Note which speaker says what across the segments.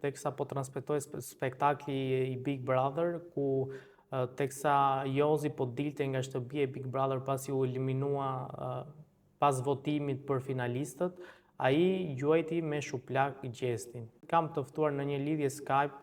Speaker 1: teksa po transmetoj spektakli i Big Brother, ku teksa Jozi po dilte nga shtëpia e Big Brother pasi u eliminua pas votimit për finalistët, ai juajti me shuplak Gjestin. Kam të ftuar në një lidhje Skype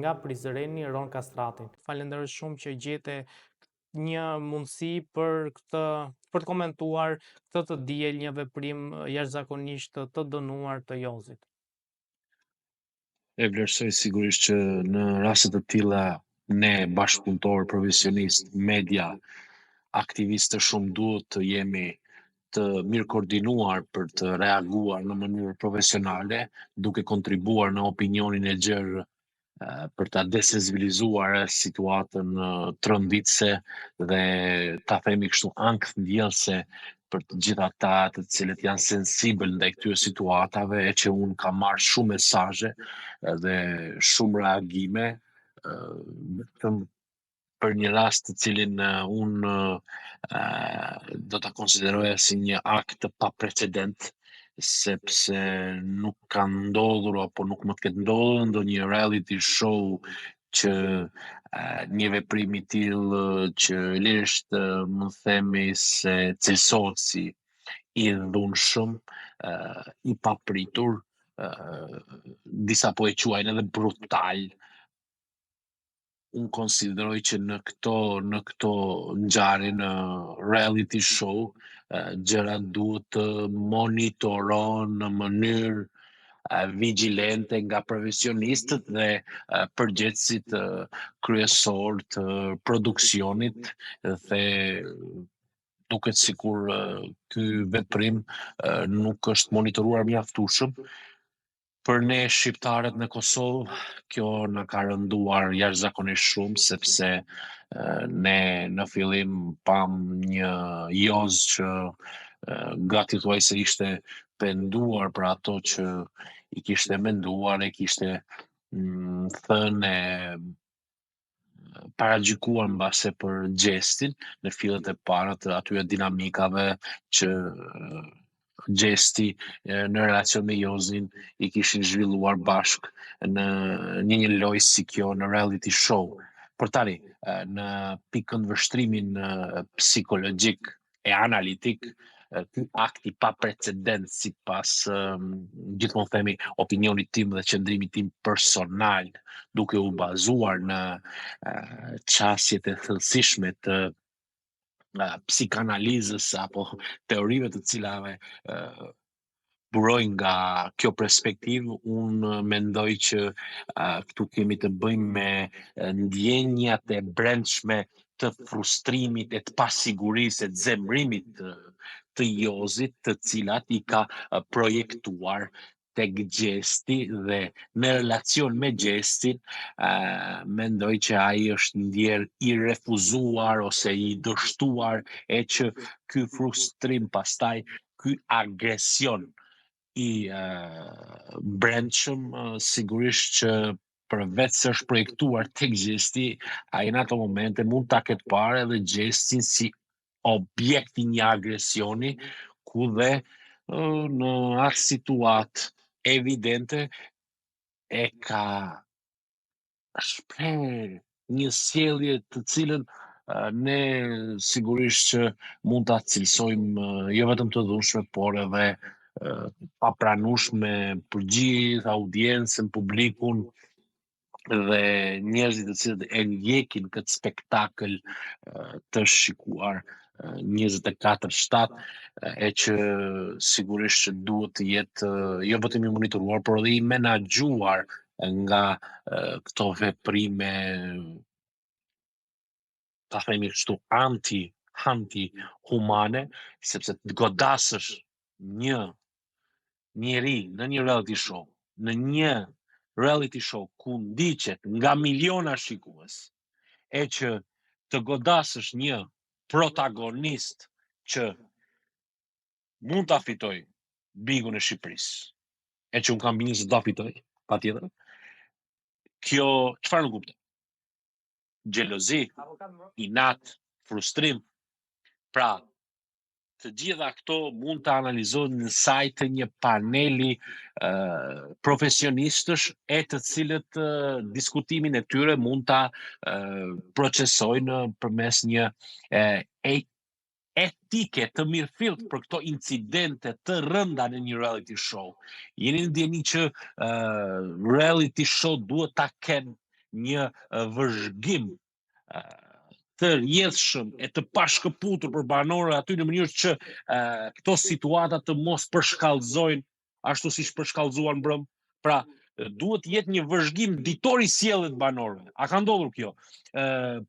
Speaker 1: nga Prizreni Ron Kastratin. Falenderoj shumë që gjete një mundësi për të komentuar këtë të diel, një veprim jashtëzakonisht të dënuar të Jozit.
Speaker 2: E vlerësoj sigurisht që në raste të tilla ne bashkëpunëtorë, profesionistë, media, aktivistë shumë duhet të jemi të mirë koordinuar për të reaguar në mënyrë profesionale, duke kontribuar në opinionin e gjerë për ta desensibilizuar situatën tronditëse dhe ta themi kështu ankthndjellëse për të gjithë ata të cilët janë sensibël ndaj këtyre situatave, e që unë kam marrë shumë mesazhe dhe shumë reagime, vetëm për një rast të cilin unë do ta konsideroja si një akt të paprecedent, sepse nuk ka ndodhur apo nuk më të ketë ndodhur ndonjë reality show që një veprim i tillë që lirisht mund themi se cilësohet si i dhunshëm, i papritur, disa po e quajnë edhe brutal. Unë konsideroj që në këto ngjarje në reality show, gjërat duhet të monitorohen në mënyrë vigjilente nga profesionistët dhe përgjegjësit kryesor të produksionit, dhe duket sikur ky veprim nuk është monitoruar mjaftueshëm. Për ne shqiptarët në Kosovë, kjo na ka rënduar jashtëzakonisht shumë, sepse ne në fillim pam një Joz që gati thuajse ishte penduar për ato që i kishte menduar, e kishte thënë paragjykuar mbase për Gjestin në fillet e para të atyre dinamikave që Gjesti në relacion me Jozin i kishin zhvilluar bashk në një lojë si kjo në reality show. Por tani, në pikën vështrimin psikologjik e analitik, ky akt i paprecedent sipas gjithmonë themi opinionit tim dhe qëndrimit tim personal, duke u bazuar në qasjet e thellësishme të psikanalizës apo teorive të cilave burojnë nga kjo perspektivë, unë mendoj që këtu kemi të bëjmë me ndjenjat e brendshme të frustrimit, e të pasigurisë, e të zemrimit të Jozit, të cilat i ka projektuar tek Gjesti, dhe në relacion me Gjestin mendoj që ai është ndjer i refuzuar ose i dështuar, e që ky frustrim pastaj, ky agresion i brendshëm sigurisht që përveç se është projektuar tek Gjesti, ai në ato momente mund ta ketë parë edhe Gjestin si objekt i një agresioni, ku dhe në atë situatë evidente e ka shpreh një sjellje të cilën ne sigurisht që mund ta cilësojmë jo vetëm të dhunshme, por edhe papranueshme për gjithë audiencën, publikun dhe njerëzit të cilët e ndjekin këtë spektakël të shikuar 24/7, e që sigurisht që duhet të jetë jo vetëm i monitoruar, por edhe i menaxhuar nga këto veprime, ta themi kështu, anti-humane, sepse të godasësh një njeri në një reality show ku ndiqet nga miliona shikues, e që të godasësh një protagonist që mund ta fitoj Bigun e Shqipërisë, e që unë kam binjë se do fitoj, patjetër. Kjo çfarë nuk kupton? Xhelozi, inat, frustrim. Pra, të gjitha këto mund të analizohen në sajt të një paneli profesionistësh e të cilët diskutimin e tyre mund ta procesojnë përmes një etike të mirëfillt për këto incidente të rënda në një reality show. Jeni në ndjeni që reality show duhet ta kenë një vëzhgim të rjedhshëm e të pashkëputur për banorët aty në mënyrë që këto situata të mos përshkallëzojnë ashtu siç përshkallëzuan brëm. Pra, duhet jetë një vëzhgim ditor i sjelljes banorëve. A ka ndodhur kjo?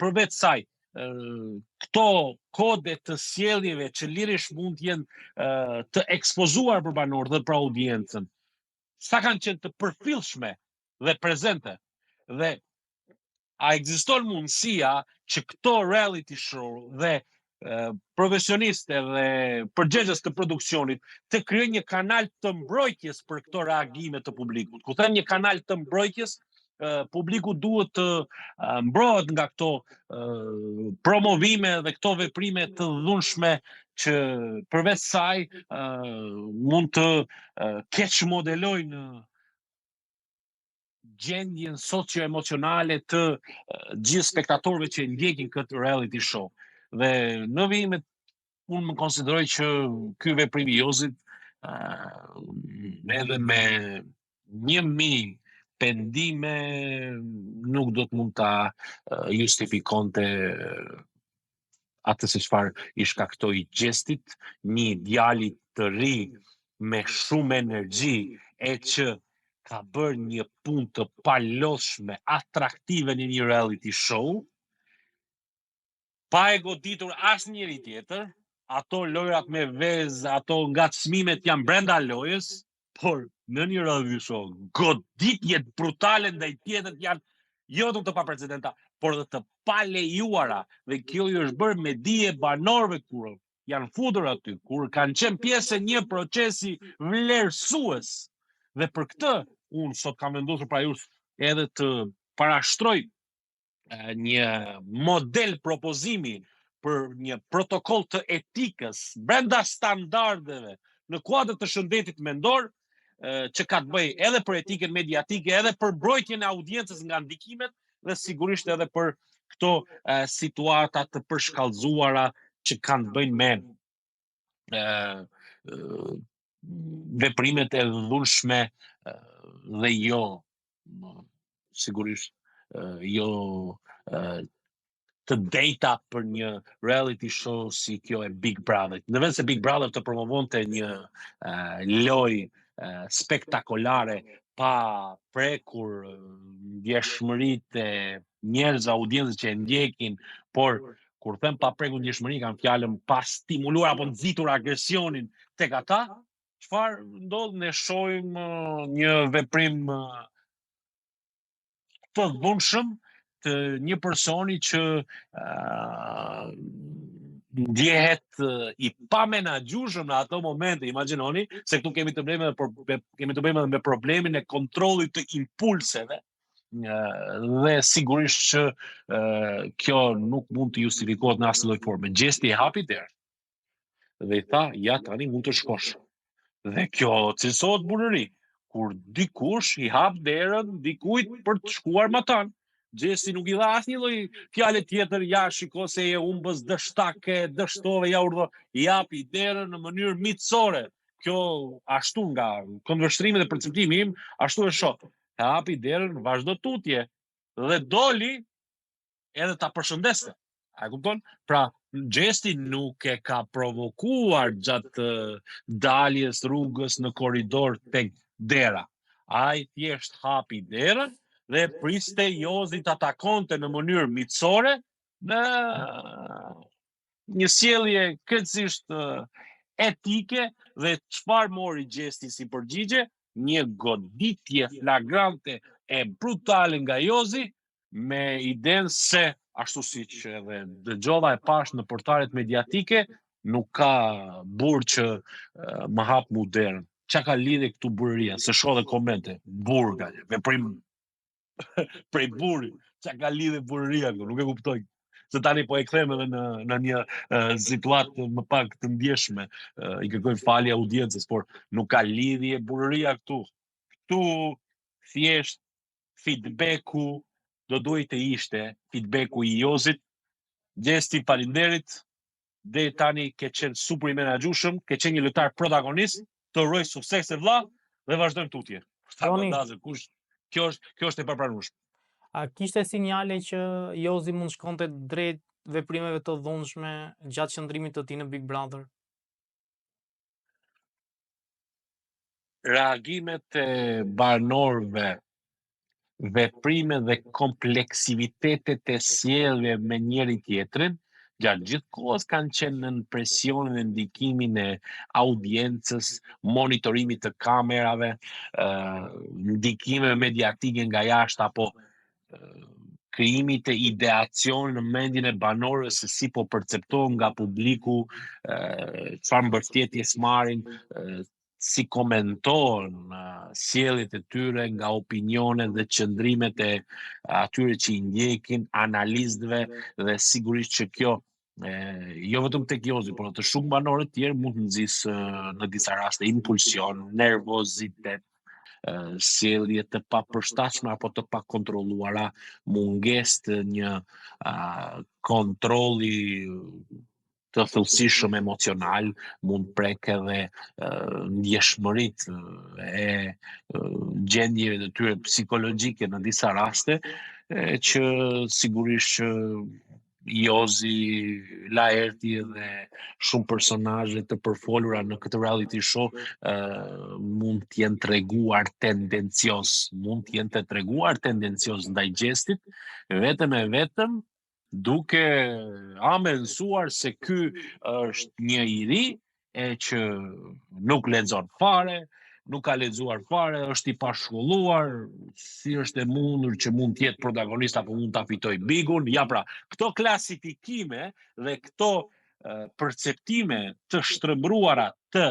Speaker 2: Përveç saj, këto kode të sjelljeve që lirisht mund të jenë të ekspozuar për banorët dhe për audiencën, sa kanë qenë të përfillshme dhe prezente, dhe a ekziston mundësia që këto reality show dhe profesioniste dhe përgjegjës të produksionit të krijojnë një kanal të mbrojtjes për këto reagime të publikut. Ku them një kanal të mbrojtjes, publiku duhet të mbrohet nga këto promovime dhe këto veprime të dhunshme që përveç saj mund të keq modelojnë gjendjen socio-emocionale të gjithë spektatorëve që ndjekin këtë reality show. Dhe në vijimet unë më konsideroj që ky veprim i Jozit edhe me 1000 pendime nuk do të mund ta justifikonte atë se çfarë i shkaktoi gjestit, një djali të ri me shumë energji e që ka bërë një punë të palodhshme, atraktive në një reality show, pa e goditur asnjëri tjetër. Ato lojrat me vezë, ato ngacmimet janë brenda lojës, por në një reality show goditjet brutale ndaj tjetrit janë jo vetëm të paprecedenta, por dhe të palejuara. Dhe kjo i është bërë me dije banorëve kur janë futur aty, kur kanë qenë pjesë e një procesi vlerësues. Dhe për këtë, unë sot kam vendosur pra ju edhe të parashtroj një model propozimi për një protokoll të etikës brenda standardeve në kuadër të shëndetit mendor, që ka të bëjë edhe për etikën mediatike, edhe për mbrojtjen e audiencës nga ndikimet dhe sigurisht edhe për këto situata të përshkallëzuara që kanë të bëjnë me veprimet e dhunshme dhe jo sigurisht jo të drejta për një reality show si kjo e Big Brother. Në vend se Big Brother të promovonte një lojë spektakolare pa prekur ndjeshmëritë e njerëzve, audiencës që e ndjekin, por kur them pa prekur ndjeshmëri, kam fjalën pa stimuluar apo nxitur agresionin tek ata, çfarë ndodh? Ne shohim një veprim të dhunshëm të një personi që ndjehet i pamenagjueshëm në ato momente. Imagjinoni se këtu kemi të bëjmë me problemin e kontrollit të impulseve. Dhe sigurisht që kjo nuk mund të justifikohet në asnjë lloj forme. Gjesti e hapi derën dhe i tha, ja tani mund të shkosh. Dhe kjo cilësohet burëri, kur dikush i hap derën dikujt për të shkuar me ta. Gjesti nuk i dha asnjë lloj fjale tjetër, ja shiko se je humbës, dështake, dështove, ja urdhë, i japi derën në mënyrë miqësore. Kjo ashtu nga këndvështrimi dhe perceptimi im, ashtu e shoh. E hapi derën, vazhdo tutje dhe doli edhe ta përshëndeste. A kupton? Pra, gjesti nuk e ka provokuar gjatë daljes rrugës në korridor tek dera. Ai thjesht hapi derën dhe priste Jozit ta takonte në mënyrë miqësore në një sjellje krejtësisht etike dhe çfarë mori gjesti si përgjigje? Një goditje flagrante e brutale nga Jozi me idenë se ashtu siç edhe dëgjova e pash në portalet mediatike, nuk ka burr që më hap mu derën. Çka ka lidhje këtu burëria? Se shoh dhe komente, burga, veprim prej burrit. Çka ka lidhje burëria këtu? Nuk e kuptoj. se tani po e kthem edhe në një situatë më pak të ndjeshme, i kërkoj falje audiencës, por nuk ka lidhje bururia këtu. Këtu thjesht feedbacku do duhet të ishte feedbacku i Jozit. Gjesti, faleminderit. Deri tani ke qenë super i menaxhueshëm, ke qenë një lojtar protagonist, të uroj sukses e vëlla dhe vazhdojmë tutje.
Speaker 1: Roni,
Speaker 2: Kjo është e papranueshme.
Speaker 1: a kishte sinjale që Jozi mund shkonte drejt veprimeve të dhunshme gjatë qëndrimit të tij në Big Brother?
Speaker 2: Reagimet e banorëve, veprimet dhe kompleksivitetet e sjelljes me njëri tjetrin gjatë gjithë kohës kanë qenë në presionin e ndikimin e audiencës, monitorimit të kamerave, ndikime mediatike nga jashtë apo krijimit të ideacion në mendjen e banorëve se si po perceptohen nga publiku, çfarë mbështetjes marrin, si komentohen sjelljet e tyre nga opinionet dhe qëndrimet e atyre që i ndjekin, analistëve, dhe sigurisht që kjo jo vetëm tek Jozi, por të shumë banorë të tjerë mund të nxjisë në disa raste impulsion, nervozitet, sjellje të papërshtatshme apo të pakontrolluara, mungesë të një kontrolli të thellësishëm emocional, mund prek edhe ndjeshmëritë e gjendjeve të tyre psikologjike në disa raste, që sigurisht që Jozi, Laerti dhe shumë personazhe të përfolura në këtë reality show mund të jenë treguar tendencios ndaj Gjestit, vetëm duke amensuar se ky është një i ri e që nuk lexon fare, nuk ka lexuar fare, është i pashkolluar, si është e mundur që mund të jetë protagonist apo mund ta fitoj Bigun. Ja pra, këto klasifikime dhe këto perceptime të shtrëmbruara të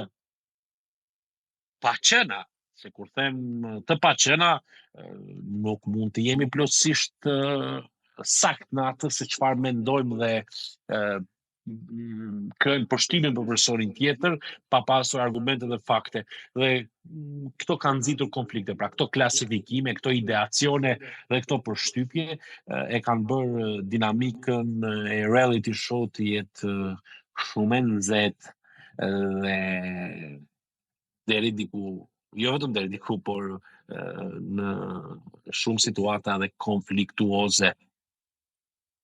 Speaker 2: paqena, se kur them të paqena, nuk mund të jemi plotësisht sakt në atë se çfarë mendojmë dhe kërën përshtimin për personin tjetër, pa pasur argumente dhe fakte. Dhe këto kanë nxitur konflikte, pra këto klasifikime, këto ideacione dhe këto përshtypje e kanë bërë dinamikën e reality show të jetë shumë e nxehtë dhe deri diku, jo vetëm deri diku, por në shumë situata dhe konfliktuoze.